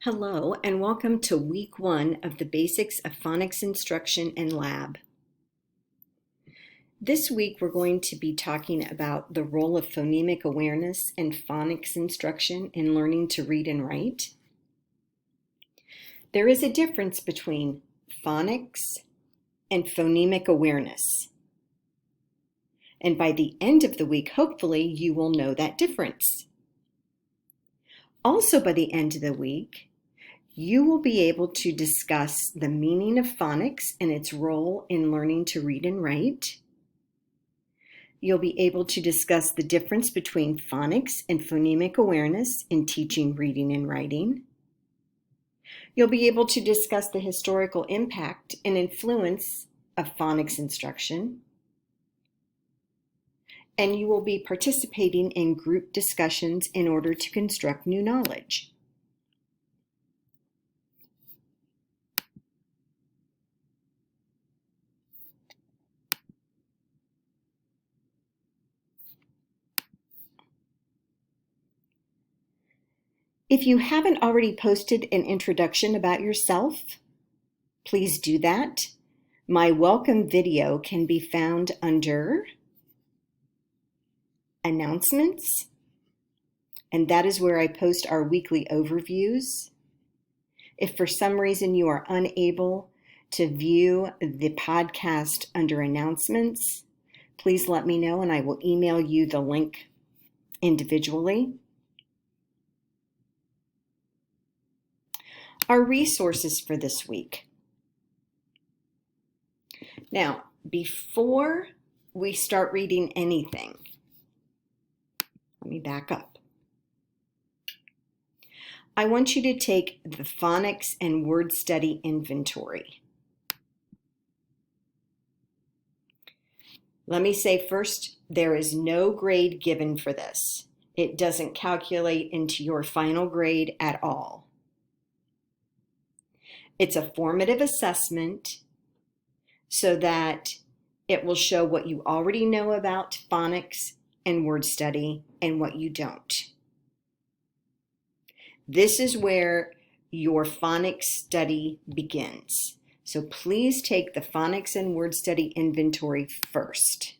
Hello, and welcome to week 1 of the Basics of Phonics Instruction and Lab. This week we're going to be talking about the role of phonemic awareness in phonics instruction in learning to read and write. There is a difference between phonics and phonemic awareness. And by the end of the week, hopefully, you will know that difference. Also, by the end of the week, you will be able to discuss the meaning of phonics and its role in learning to read and write. You'll be able to discuss the difference between phonics and phonemic awareness in teaching reading and writing. You'll be able to discuss the historical impact and influence of phonics instruction. And you will be participating in group discussions in order to construct new knowledge. If you haven't already posted an introduction about yourself, please do that. My welcome video can be found under Announcements, and that is where I post our weekly overviews. If for some reason you are unable to view the podcast under Announcements, please let me know and I will email you the link individually. Our resources for this week. Now, before we start reading anything, let me back up. I want you to take the phonics and word study inventory. Let me say first, there is no grade given for this. It doesn't calculate into your final grade at all. It's a formative assessment so that it will show what you already know about phonics and word study and what you don't. This is where your phonics study begins. So please take the phonics and word study inventory first.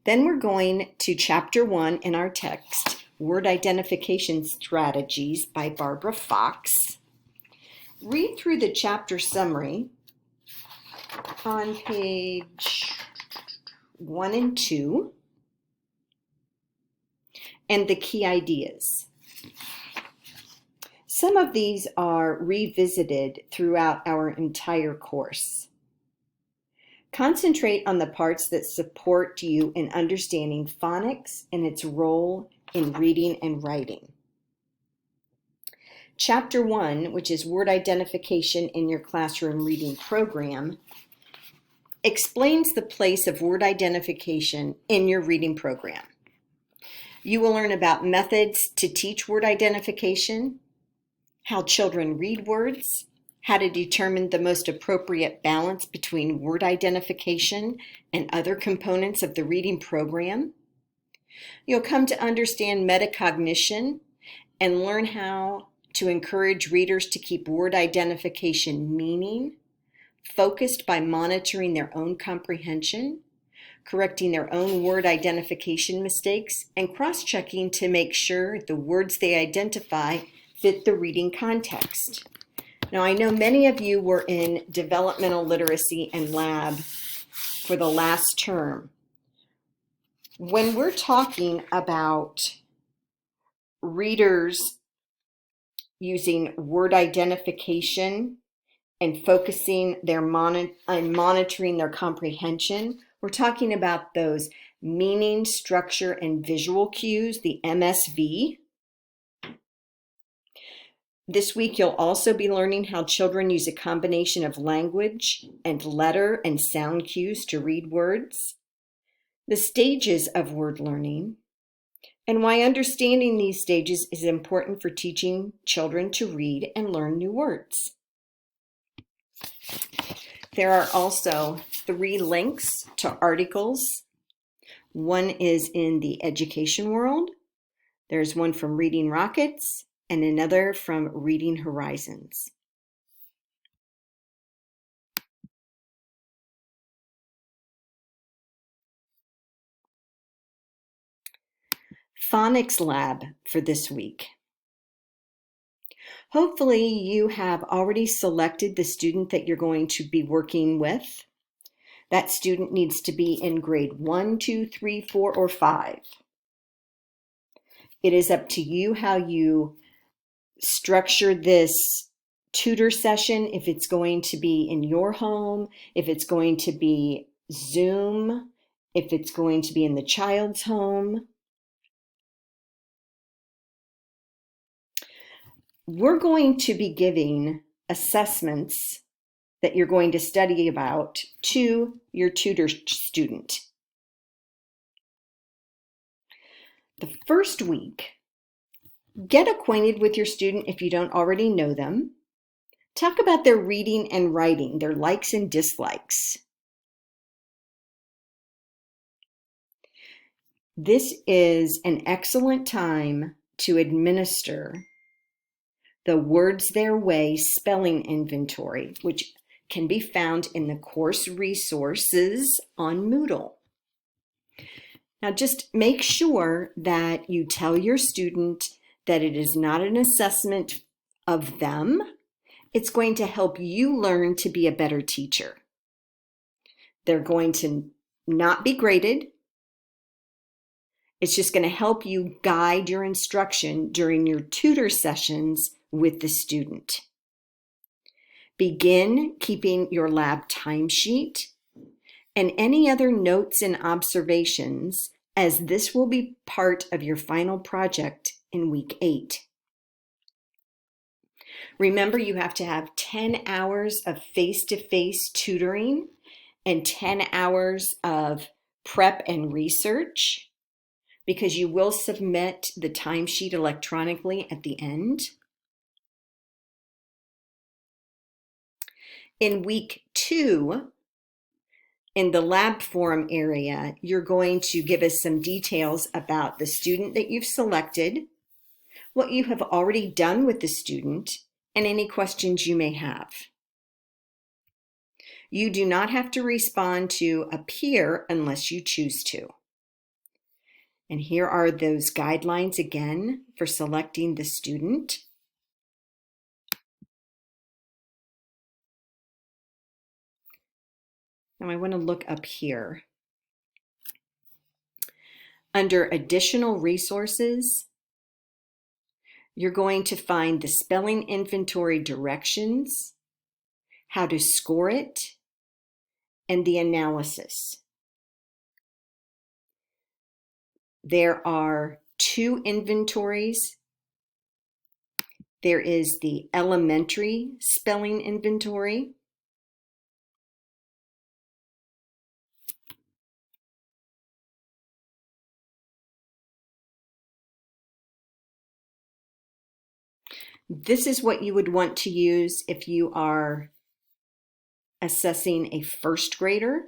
Then we're going to Chapter 1 in our text, Word Identification Strategies by Barbara Fox. Read through the chapter summary on page 1 and 2 and the key ideas. Some of these are revisited throughout our entire course. Concentrate on the parts that support you in understanding phonics and its role in reading and writing. Chapter 1, which is Word Identification in your Classroom Reading Program, explains the place of word identification in your reading program. You will learn about methods to teach word identification, how children read words, how to determine the most appropriate balance between word identification and other components of the reading program. You'll come to understand metacognition and learn how to encourage readers to keep word identification meaning, focused by monitoring their own comprehension, correcting their own word identification mistakes, and cross-checking to make sure the words they identify fit the reading context. Now, I know many of you were in developmental literacy and lab for the last term. When we're talking about readers using word identification and focusing on monitoring their comprehension, we're talking about those meaning, structure, and visual cues, the MSV. This week, you'll also be learning how children use a combination of language and letter and sound cues to read words, the stages of word learning, and why understanding these stages is important for teaching children to read and learn new words. There are also 3 links to articles One is in the education world. There's one from Reading Rockets and another from Reading Horizons. Phonics Lab for this week. Hopefully you have already selected the student that you're going to be working with. That student needs to be in grade 1, 2, 3, 4, or 5. It is up to you how you structure this tutor session, if it's going to be in your home, if it's going to be Zoom, if it's going to be in the child's home. We're going to be giving assessments that you're going to study about to your tutor student. The first week, get acquainted with your student if you don't already know them. Talk about their reading and writing, their likes and dislikes. This is an excellent time to administer the Words Their Way spelling inventory, which can be found in the course resources on Moodle. Now just make sure that you tell your student that it is not an assessment of them. It's going to help you learn to be a better teacher. They're going to not be graded. It's just going to help you guide your instruction during your tutor sessions with the student. Begin keeping your lab timesheet and any other notes and observations, as this will be part of your final project in week 8. Remember, you have to have 10 hours of face-to-face tutoring and 10 hours of prep and research, because you will submit the timesheet electronically at the end. In week 2, in the lab forum area, you're going to give us some details about the student that you've selected, what you have already done with the student, and any questions you may have. You do not have to respond to a peer unless you choose to. And here are those guidelines again for selecting the student. Now I want to look up here. Under additional resources, you're going to find the spelling inventory directions, how to score it, and the analysis. There are 2 inventories. There is the elementary spelling inventory. This is what you would want to use if you are assessing a first grader.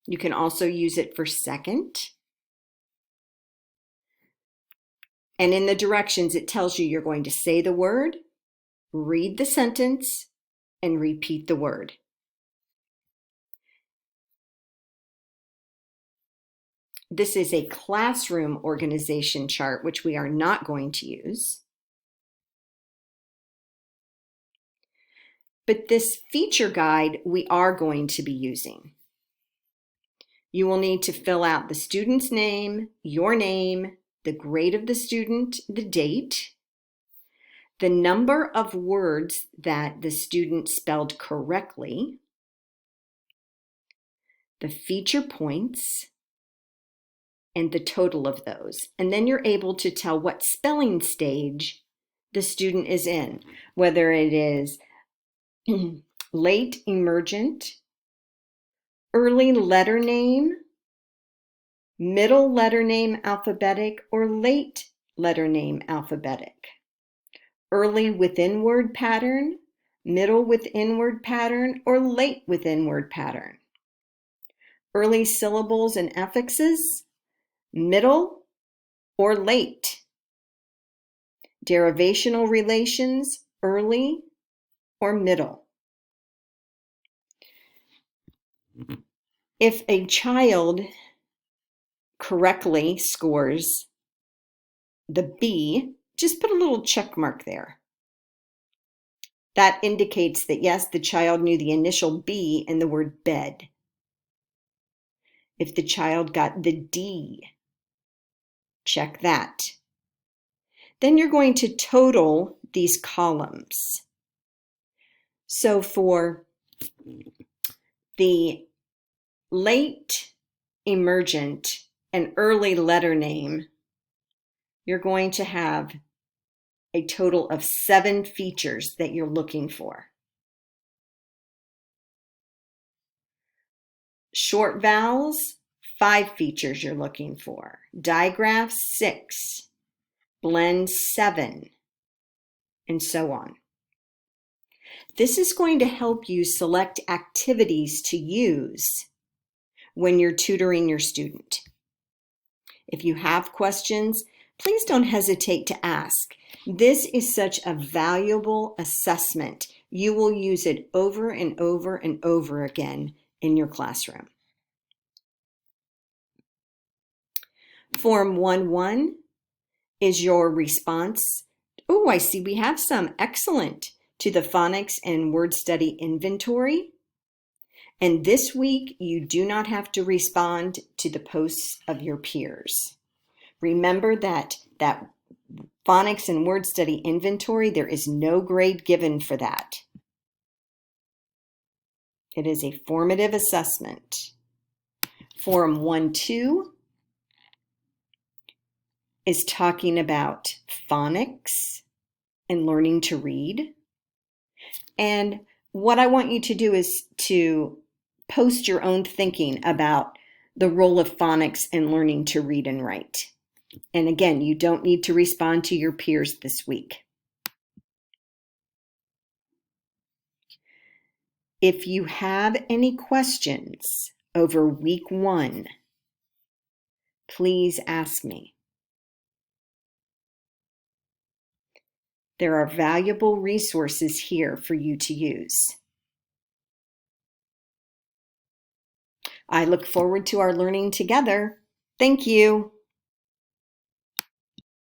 You can also use it for second. And in the directions, it tells you you're going to say the word, read the sentence, and repeat the word. This is a classroom organization chart, which we are not going to use. But this feature guide we are going to be using. You will need to fill out the student's name, your name, the grade of the student, the date, the number of words that the student spelled correctly, the feature points, and the total of those. And then you're able to tell what spelling stage the student is in, whether it is late emergent, early letter name, middle letter name alphabetic, or late letter name alphabetic. Early within word pattern, middle within word pattern, or late within word pattern. early syllables and affixes, middle, or late. Derivational relations, early or middle. If a child correctly scores the B, just put a little check mark there. That indicates that yes, the child knew the initial B in the word bed. If the child got the D, check that. Then you're going to total these columns. So for the late, emergent, and early letter name, you're going to have a total of 7 features that you're looking for. Short vowels, 5 features you're looking for. Digraphs, 6. Blends, 7. And so on. This is going to help you select activities to use when you're tutoring your student. If you have questions, please don't hesitate to ask. This is such a valuable assessment. You will use it over and over and over again in your classroom. Form 1-1 is your response. Oh, I see we have some. Excellent. To the phonics and word study inventory. And this week, you do not have to respond to the posts of your peers. Remember that phonics and word study inventory, there is no grade given for that. It is a formative assessment. Form 1-2 is talking about phonics and learning to read. And what I want you to do is to post your own thinking about the role of phonics in learning to read and write. And again, you don't need to respond to your peers this week. If you have any questions over week 1, please ask me. There are valuable resources here for you to use. I look forward to our learning together. Thank you.